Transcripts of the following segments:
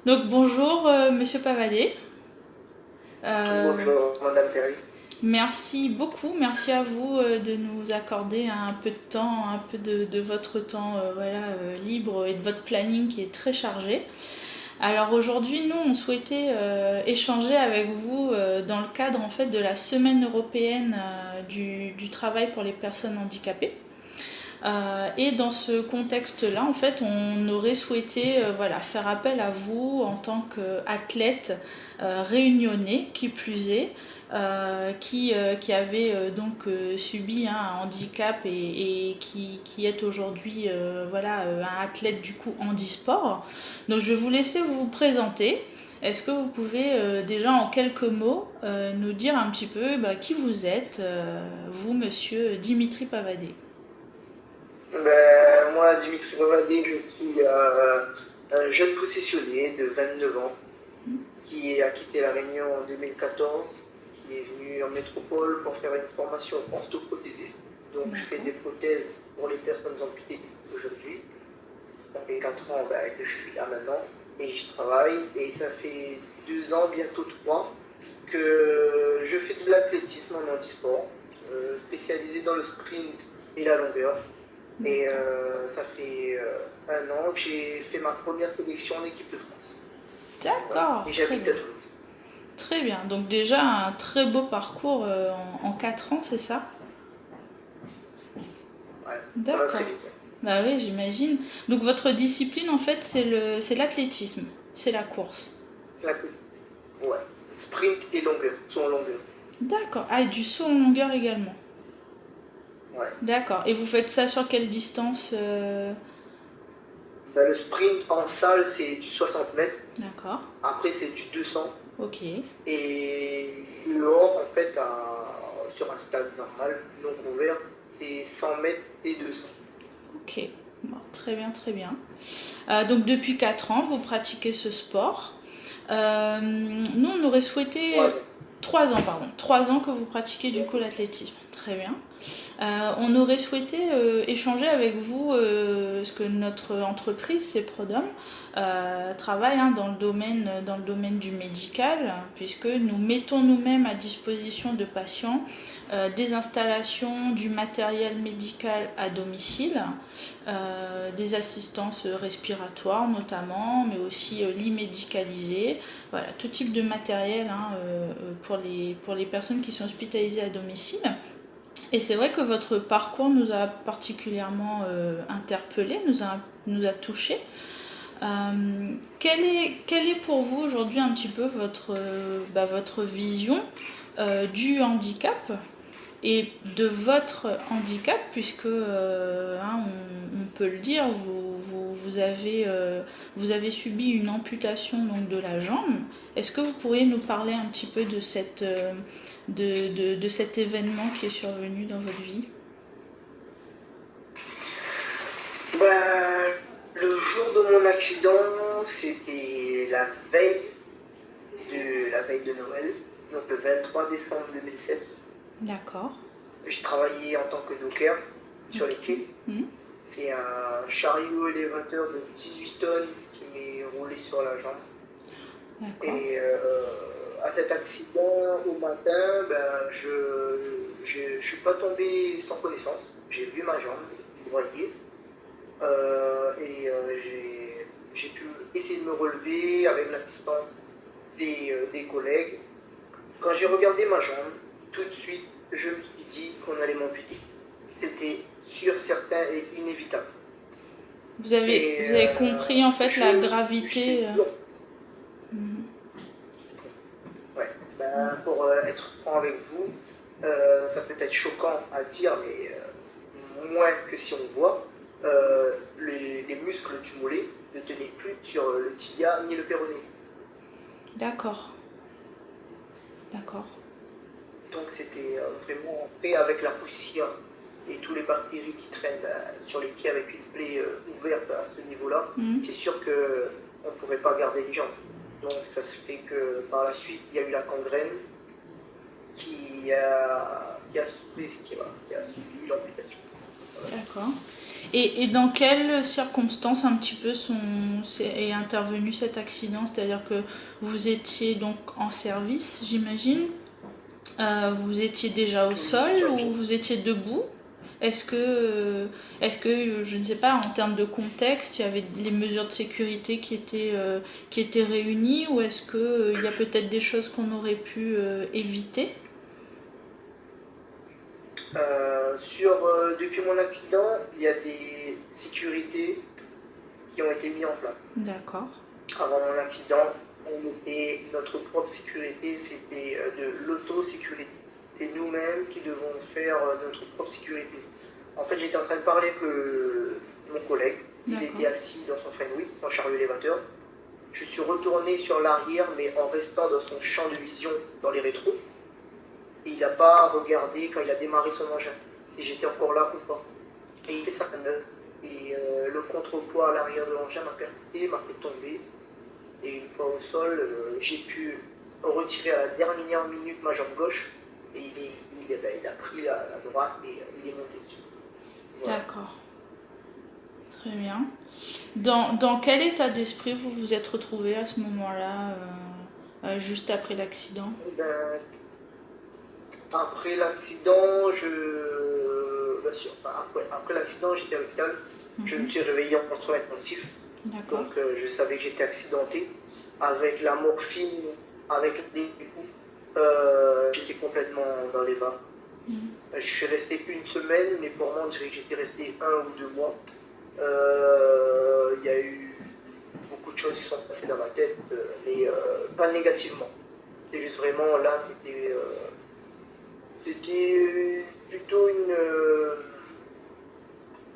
Donc bonjour Monsieur Pavadet. Euh, Bonjour, Madame Perry. Merci beaucoup, merci à vous de nous accorder un peu de temps, un peu de votre temps libre et de votre planning qui est très chargé. Alors aujourd'hui, nous, on souhaitait échanger avec vous dans le cadre en fait de la semaine européenne du travail pour les personnes handicapées. Et dans ce contexte-là, en fait, on aurait souhaité faire appel à vous en tant qu'athlète réunionnais, qui plus est, qui avait subi un handicap et qui est aujourd'hui un athlète du coup handisport. Donc je vais vous laisser vous présenter. Est-ce que vous pouvez déjà en quelques mots nous dire un petit peu qui vous êtes, vous, monsieur Dimitri Pavadé? Moi, Dimitri Bovadi, je suis un jeune possessionné de 29 ans qui a quitté La Réunion en 2014, qui est venu en métropole pour faire une formation orthoprothésiste. Donc, je fais D'accord. des prothèses pour les personnes amputées aujourd'hui. Ça fait 4 ans que je suis là maintenant et je travaille. Et ça fait 2 ans, bientôt 3, que je fais de l'athlétisme en handisport, spécialisé dans le sprint et la longueur. Et D'accord. ça fait 1 an que j'ai fait ma première sélection en équipe de France. Voilà. D'accord, Et très j'habite bien. à Toulouse. Très bien. Donc déjà un très beau parcours en 4 ans, c'est ça? Ouais, ça va très D'accord. vite. Bah oui, j'imagine. Donc votre discipline en fait c'est l'athlétisme, c'est la course. La ouais. Sprint et longueur, son longueur. D'accord. Ah, et du saut en longueur également. Ouais. D'accord. Et vous faites ça sur quelle distance Le sprint en salle, c'est du 60 mètres. D'accord. Après, c'est du 200. Ok. Et dehors, en fait, sur un stade normal, non couvert, c'est 100 mètres et 200. Ok. Bon, très bien, très bien. Donc depuis 4 ans, vous pratiquez ce sport. Nous, on aurait souhaité 3 ans. 3 ans, pardon. 3 ans que vous pratiquez du coup l'athlétisme. Très bien. On aurait souhaité échanger avec vous, parce que notre entreprise, c'est Prodom, travaille dans le domaine du médical, puisque nous mettons nous-mêmes à disposition de patients des installations, du matériel médical à domicile, des assistances respiratoires notamment, mais aussi lits médicalisés, voilà, tout type de matériel pour les personnes qui sont hospitalisées à domicile. Et c'est vrai que votre parcours nous a particulièrement interpellés, nous a touchés. Quelle est pour vous aujourd'hui un petit peu votre vision du handicap et de votre handicap, puisque on peut le dire, vous avez subi une amputation donc, de la jambe. Est-ce que vous pourriez nous parler un petit peu de cet événement qui est survenu dans votre vie? Ben, le jour de mon accident, c'était la veille de Noël, donc le 23 décembre 2007. D'accord. Je travaillais en tant que docker sur Ok. l'équipe. Mhm. C'est un chariot élévateur de 18 tonnes qui m'est roulé sur la jambe. D'accord. Et à cet accident, au matin, je suis pas tombé sans connaissance. J'ai vu ma jambe broyée. J'ai pu essayer de me relever avec l'assistance des collègues. Quand j'ai regardé ma jambe, tout de suite, je me suis dit qu'on allait m'amputer. C'était sûr, certain et inévitable. Et Vous avez compris en fait la je sais gravité. toujours. Ouais. Pour être franc avec vous, ça peut être choquant à dire, mais moins que si on voit, les muscles du mollet ne tenaient plus sur le tibia ni le péroné. D'accord. D'accord. Donc c'était vraiment fait avec la poussière et tous les bactéries qui traînent sur les pieds avec une plaie ouverte à ce niveau-là. Mhm. C'est sûr qu'on ne pourrait pas garder les jambes. Donc ça se fait que par la suite, il y a eu la gangrène qui a suivi l'amputation. Voilà. D'accord. Et dans quelles circonstances un petit peu est intervenu cet accident? C'est-à-dire que vous étiez donc en service, j'imagine. Vous étiez déjà au Oui, sol j'avais. ou vous étiez debout? Est-ce que, je ne sais pas, en termes de contexte, il y avait les mesures de sécurité qui étaient réunies ou est-ce qu'il y a peut-être des choses qu'on aurait pu éviter? Depuis mon accident, il y a des sécurités qui ont été mises en place. D'accord. Avant mon accident, notre propre sécurité, c'était de l'autosécurité. C'est nous-mêmes qui devons faire notre propre sécurité. En fait, j'étais en train de parler avec mon collègue. Il était assis dans son Fenwick, dans chariot élévateur. Je suis retourné sur l'arrière, mais en restant dans son champ de vision dans les rétros. Et il n'a pas regardé quand il a démarré son engin, si j'étais encore là ou pas. Et il fait sa manœuvre. Et le contrepoids à l'arrière de l'engin m'a percuté, m'a fait tomber. Et une fois au sol, j'ai pu retirer à la dernière minute ma jambe gauche. Et il a pris la droite et il est monté dessus. Voilà. D'accord. Très bien. Dans quel état d'esprit vous vous êtes retrouvé à ce moment-là, juste après l'accident? Ben, après l'accident, après l'accident, j'étais à l'hôpital. Je me suis réveillé en soins intensifs. D'accord. Donc, je savais que j'étais accidenté. Avec la morphine, avec les coups, j'étais complètement dans les bas. Je suis resté une semaine, mais pour moi, on dirait que j'étais resté 1 ou 2 mois. Il y a eu beaucoup de choses qui sont passées dans ma tête, mais pas négativement. C'est juste vraiment là, c'était plutôt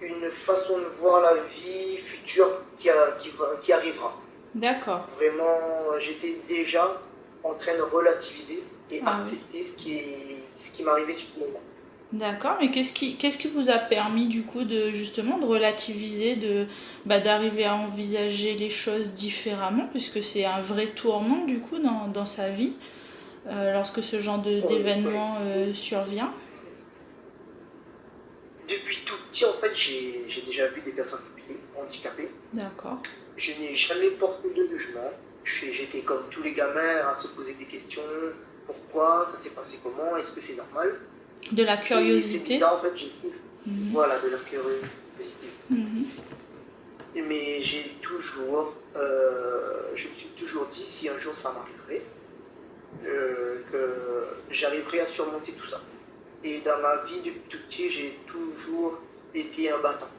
une façon de voir la vie future qui arrivera. D'accord. Vraiment, j'étais déjà en train de relativiser et accepter ce qui m'arrivait sur le moment. D'accord, mais qu'est-ce qui vous a permis du coup de justement de relativiser, d'arriver à envisager les choses différemment, puisque c'est un vrai tournant du coup dans sa vie, lorsque ce genre d'événement survient? Depuis tout petit, en fait, j'ai déjà vu des personnes handicapées. D'accord. Je n'ai jamais porté de jugement. J'étais comme tous les gamins à se poser des questions. Pourquoi? Ça s'est passé comment? Est-ce que c'est normal? De la Et c'est curiosité. bizarre, en fait, voilà, de la curiosité. Mais je me suis toujours dit, si un jour ça m'arriverait, que j'arriverais à surmonter tout ça. Et dans ma vie, depuis tout petit, j'ai toujours été un battant.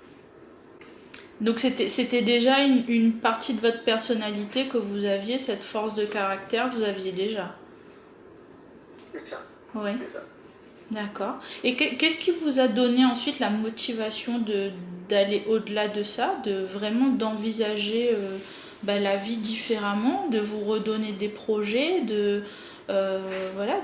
Donc c'était déjà une partie de votre personnalité que vous aviez, cette force de caractère, vous aviez déjà. C'est ça. Oui. C'est ça. D'accord. Et qu'est-ce qui vous a donné ensuite la motivation d'aller au-delà de ça, de vraiment d'envisager la vie différemment, de vous redonner des projets, voilà,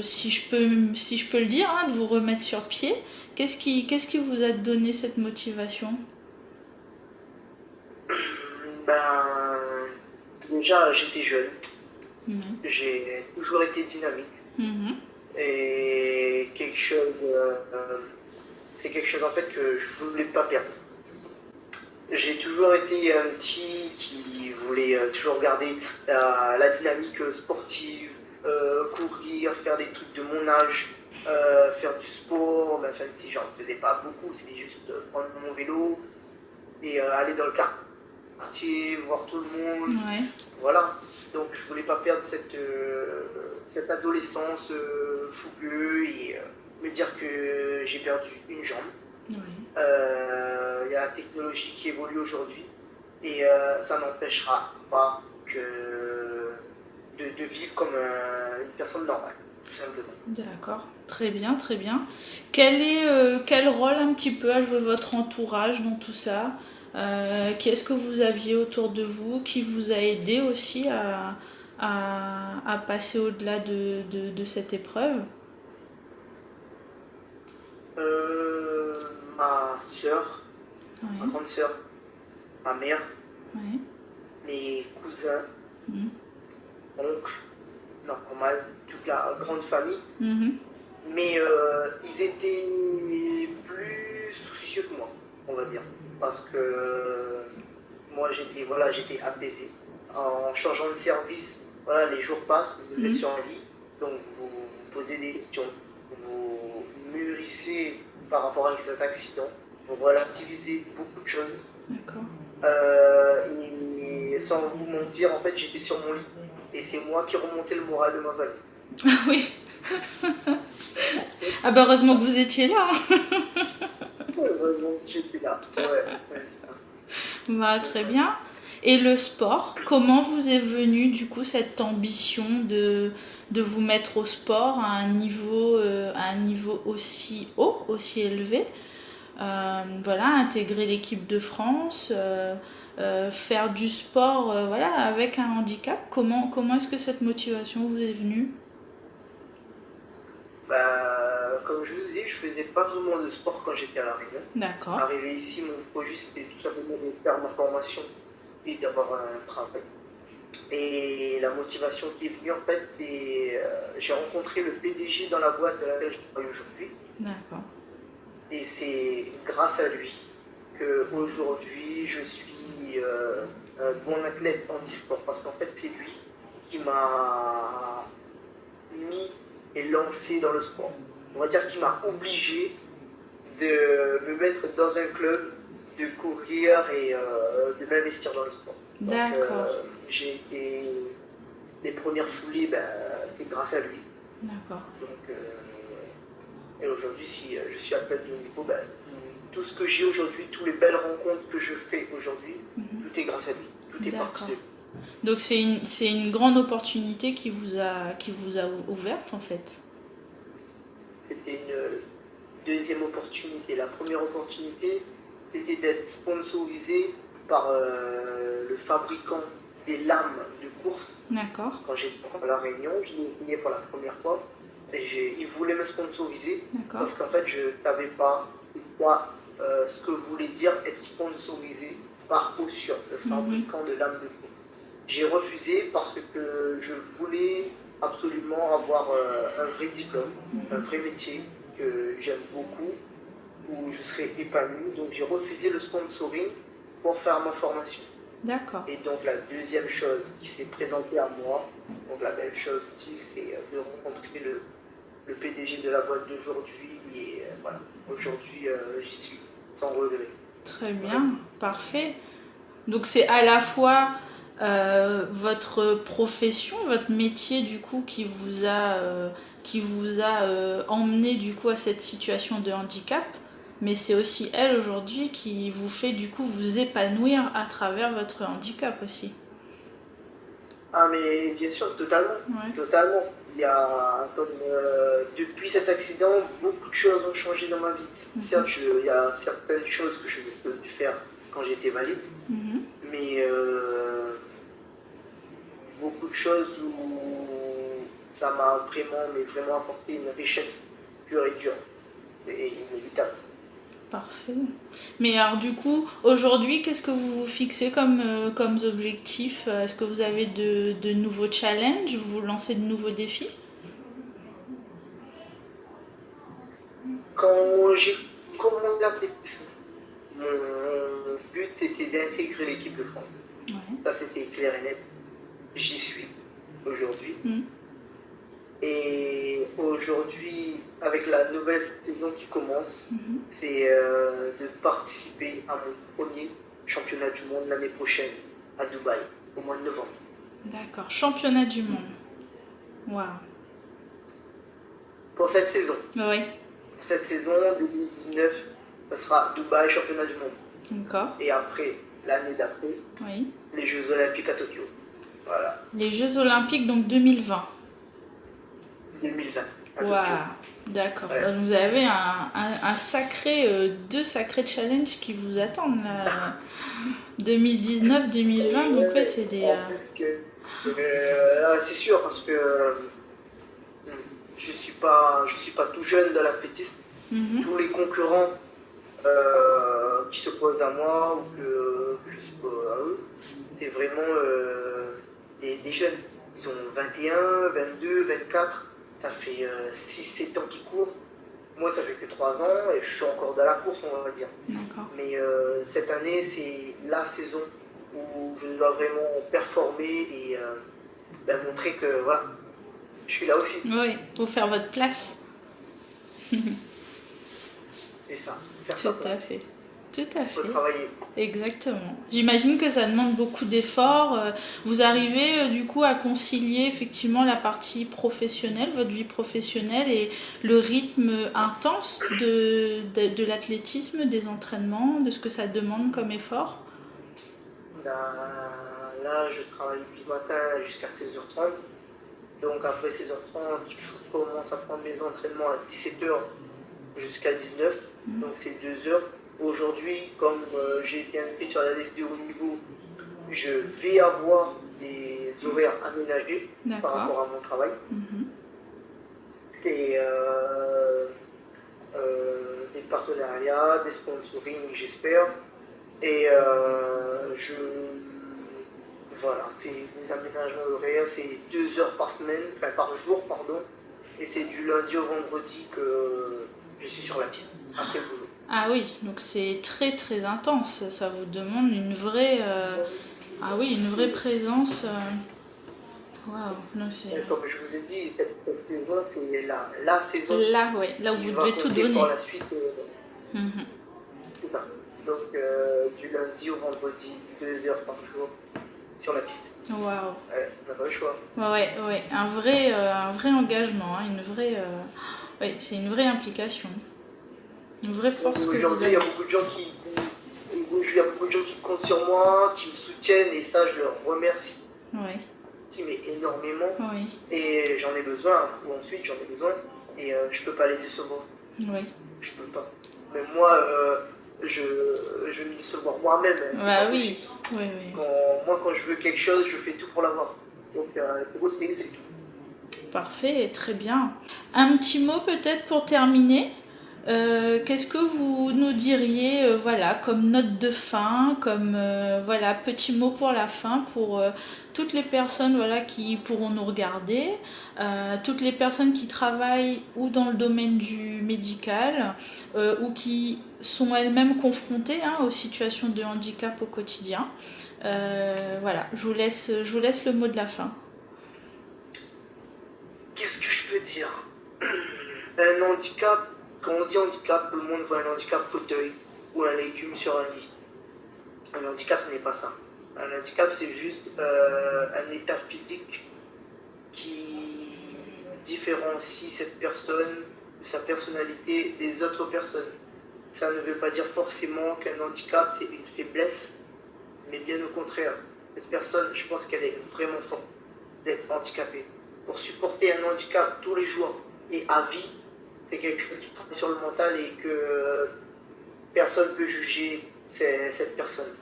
si je peux le dire, hein, de vous remettre sur pied. Qu'est-ce qui vous a donné cette motivation? Déjà, j'étais jeune. J'ai toujours été dynamique. Et c'est quelque chose en fait que je voulais pas perdre. J'ai toujours été un petit qui voulait toujours garder la dynamique sportive, courir, faire des trucs de mon âge, faire du sport, même si j'en faisais pas beaucoup, c'était juste prendre mon vélo et aller dans le quartier, voir tout le monde. Ouais. Voilà. Donc je voulais pas perdre cette adolescence fougueuse et me dire que j'ai perdu une jambe. Oui. Il y a la technologie qui évolue aujourd'hui et ça n'empêchera pas de vivre comme une personne normale, tout simplement. D'accord, très bien, très bien. Quel rôle un petit peu a joué votre entourage dans tout ça? Qu'est-ce que vous aviez autour de vous qui vous a aidé aussi à passer au-delà de cette épreuve? Ma soeur, Oui. ma grande soeur, ma mère, Oui. mes cousins, oncles, normal, toute la grande famille. Mais ils étaient plus soucieux que moi. on va dire. Parce que moi, j'étais apaisé. En changeant de service, voilà, les jours passent, vous êtes sur un lit, donc vous vous posez des questions, vous mûrissez par rapport à cet accident, vous relativisez beaucoup de choses. D'accord. Et sans vous mentir, en fait, j'étais sur mon lit. Et c'est moi qui remontais le moral de ma famille. Ah oui. Ah bah heureusement que vous étiez là. Heureusement que j'étais là. Ouais, c'est ça. Bah, très bien. Et le sport, comment vous est venue du coup cette ambition de vous mettre au sport à un niveau aussi haut, aussi élevé? Voilà, intégrer l'équipe de France, faire du sport voilà, avec un handicap. Comment est-ce que cette motivation vous est venue? Bah, comme je vous ai dit, je faisais pas vraiment de sport quand j'étais à La Réunion. D'accord, Arrivé ici, mon projet c'était tout simplement de faire ma formation et d'avoir un travail. Et la motivation qui est venue, en fait, c'est j'ai rencontré le PDG dans la boîte dans laquelle je travaille aujourd'hui. d'accord, Et c'est grâce à lui que aujourd'hui je suis un bon athlète en e-sport. Parce qu'en fait, c'est lui qui m'a mis et lancé dans le sport. On va dire qu'il m'a obligé de me mettre dans un club, de courir et de m'investir dans le sport. Donc, d'accord, j'ai été les premières foulées, ben, c'est grâce à lui. d'accord. Donc, et aujourd'hui, si je suis athlète de haut niveau, ben, tout ce que j'ai aujourd'hui, toutes les belles rencontres que je fais aujourd'hui, tout est grâce à lui. Tout est parti de D'accord. lui. Donc c'est une grande opportunité qui vous a ouverte en fait. C'était une deuxième opportunité. La première opportunité, c'était d'être sponsorisé par le fabricant des lames de course. D'accord, Quand j'étais à La Réunion, je l'ai signé pour la première fois. Et ils voulaient me sponsoriser, d'accord. sauf qu'en fait, je ne savais pas quoi, ce que voulait dire être sponsorisé par Ossur, le fabricant de lames de course. J'ai refusé parce que je voulais absolument avoir un vrai diplôme, un vrai métier que j'aime beaucoup, où je serais épanoui. Donc j'ai refusé le sponsoring pour faire ma formation. D'accord. Et donc la deuxième chose qui s'est présentée à moi, donc la même chose aussi, c'est de rencontrer le PDG de la boîte d'aujourd'hui. Et voilà, aujourd'hui j'y suis, sans regret. Très bien, parfait. Donc c'est à la fois votre profession, votre métier du coup qui vous a emmené du coup à cette situation de handicap, mais c'est aussi elle aujourd'hui qui vous fait du coup vous épanouir à travers votre handicap aussi. Ah mais bien sûr, totalement, Ouais. totalement. Il y a, comme, depuis cet accident, beaucoup de choses ont changé dans ma vie. Certes, il y a certaines choses que je ne peux plus faire quand j'étais valide, Mhm. mais beaucoup de choses où ça m'a vraiment apporté une richesse pure et dure. C'est inévitable. Parfait. Mais alors du coup, aujourd'hui, qu'est-ce que vous vous fixez comme objectif? Est-ce que vous avez de nouveaux challenges? Vous vous lancez de nouveaux défis? Quand j'ai commandé l'athlétisme, mon but était d'intégrer l'équipe de France. Ouais. Ça, c'était clair et net. J'y suis aujourd'hui. Mhm. Et aujourd'hui, avec la nouvelle saison qui commence, c'est de participer à mon premier championnat du monde l'année prochaine à Dubaï, au mois de novembre. D'accord. Championnat du monde. Waouh. Pour cette saison. Oui. Pour cette saison 2019, ça sera Dubaï, championnat du monde. D'accord. Et après, l'année d'après, Oui. les Jeux Olympiques à Tokyo. Voilà, Les Jeux Olympiques, donc 2020. 2020 à Waouh. Tokyo. D'accord. Ouais. Donc, vous avez deux sacrés challenges qui vous attendent là. 2019-2020, donc ouais, c'est des. Parce que, c'est sûr, parce que je suis pas tout jeune dans l'athlétisme. Tous les concurrents qui se posent à moi ou que je suis à eux, c'est vraiment des jeunes. Ils ont 21, 22, 24. Ça fait 6-7 ans qu'ils courent. Moi, ça fait que 3 ans et je suis encore dans la course, on va dire. D'accord. Mais cette année, c'est la saison où je dois vraiment performer et montrer que voilà, je suis là aussi. Oui, pour faire votre place. C'est ça. Faire Tout ça, à fait. Tout à il faut fait. travailler. Exactement. J'imagine que ça demande beaucoup d'efforts. Vous arrivez du coup à concilier effectivement la partie professionnelle, votre vie professionnelle et le rythme intense de l'athlétisme, des entraînements, de ce que ça demande comme effort? Là, je travaille du matin jusqu'à 16h30. Donc après 16h30, je commence à prendre mes entraînements à 17h jusqu'à 19h. Donc c'est 2 heures. Aujourd'hui, comme j'ai été invité sur la liste de haut niveau, je vais avoir des horaires aménagés par rapport à mon travail. Et des partenariats, des sponsoring, j'espère. Et voilà, c'est des aménagements horaires, c'est 2 heures par semaine, enfin par jour, pardon. Et c'est du lundi au vendredi que je suis sur la piste, après le boulot. Ah oui, donc c'est très très intense. Ça vous demande une vraie, une vraie présence. Waouh, donc c'est. Comme je vous ai dit, cette saison, c'est la saison. Là, ouais, là où vous devez tout donner. Pour la suite, c'est ça. Donc du lundi au vendredi, 2 heures par jour sur la piste. Waouh. On n'a pas le choix. Ouais, un vrai engagement, hein, c'est une vraie implication, une vraie force que vous avez. Il y a beaucoup de gens qui comptent sur moi, qui me soutiennent et ça, je leur remercie. Ouais. Mais énormément. Oui. Et j'en ai besoin. Ou ensuite, j'en ai besoin et je peux pas les décevoir. Oui. Je peux pas. Mais moi, je vais me décevoir moi-même. Bah oui. Quand je veux quelque chose, je fais tout pour l'avoir. Donc, il faut c'est tout. Parfait, très bien. Un petit mot peut-être pour terminer. Qu'est-ce que vous nous diriez, comme note de fin, comme petit mot pour la fin pour toutes les personnes qui pourront nous regarder, toutes les personnes qui travaillent ou dans le domaine du médical ou qui sont elles-mêmes confrontées aux situations de handicap au quotidien. Je vous laisse le mot de la fin. Qu'est-ce que je peux dire? Un handicap. Quand on dit handicap, tout le monde voit un handicap fauteuil ou un légume sur un lit. Un handicap, ce n'est pas ça. Un handicap, c'est juste un état physique qui différencie cette personne de sa personnalité des autres personnes. Ça ne veut pas dire forcément qu'un handicap, c'est une faiblesse, mais bien au contraire. Cette personne, je pense qu'elle est vraiment forte d'être handicapée. Pour supporter un handicap tous les jours et à vie, c'est quelque chose qui travaille sur le mental et que personne ne peut juger cette personne.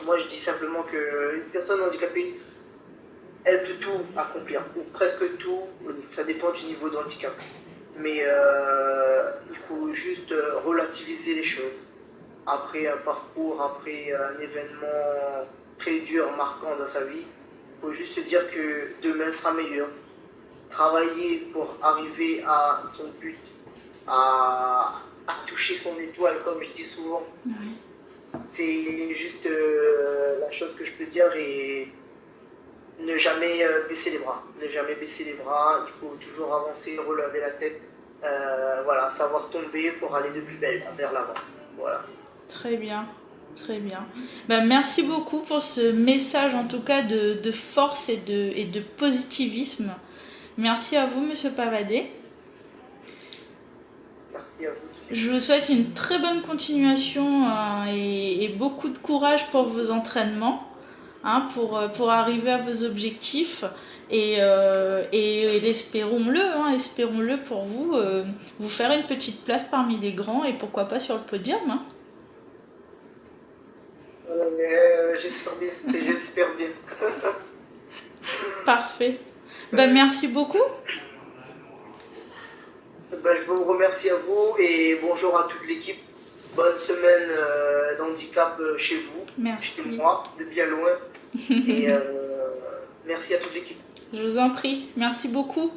Moi, je dis simplement qu'une personne handicapée, elle peut tout accomplir, ou presque tout, ça dépend du niveau de handicap. Mais il faut juste relativiser les choses. Après un parcours, après un événement très dur, marquant dans sa vie, il faut juste se dire que demain sera meilleur. Travailler pour arriver à son but, à toucher son étoile, comme je dis souvent. Oui. C'est juste la chose que je peux dire et ne jamais baisser les bras. Ne jamais baisser les bras, il faut toujours avancer, relever la tête, savoir tomber pour aller de plus belle vers l'avant. Voilà. Très bien. Très bien. Merci beaucoup pour ce message en tout cas de force et de positivisme. Merci à vous, Monsieur Pavadé. Merci à vous. Je vous souhaite une très bonne continuation et beaucoup de courage pour vos entraînements, pour arriver à vos objectifs. Et espérons-le pour vous, vous faire une petite place parmi les grands et pourquoi pas sur le podium. J'espère bien. Parfait. Merci beaucoup. Je vous remercie à vous et bonjour à toute l'équipe. Bonne semaine d'handicap chez vous. Merci. Chez moi, de bien loin. Et merci à toute l'équipe. Je vous en prie. Merci beaucoup.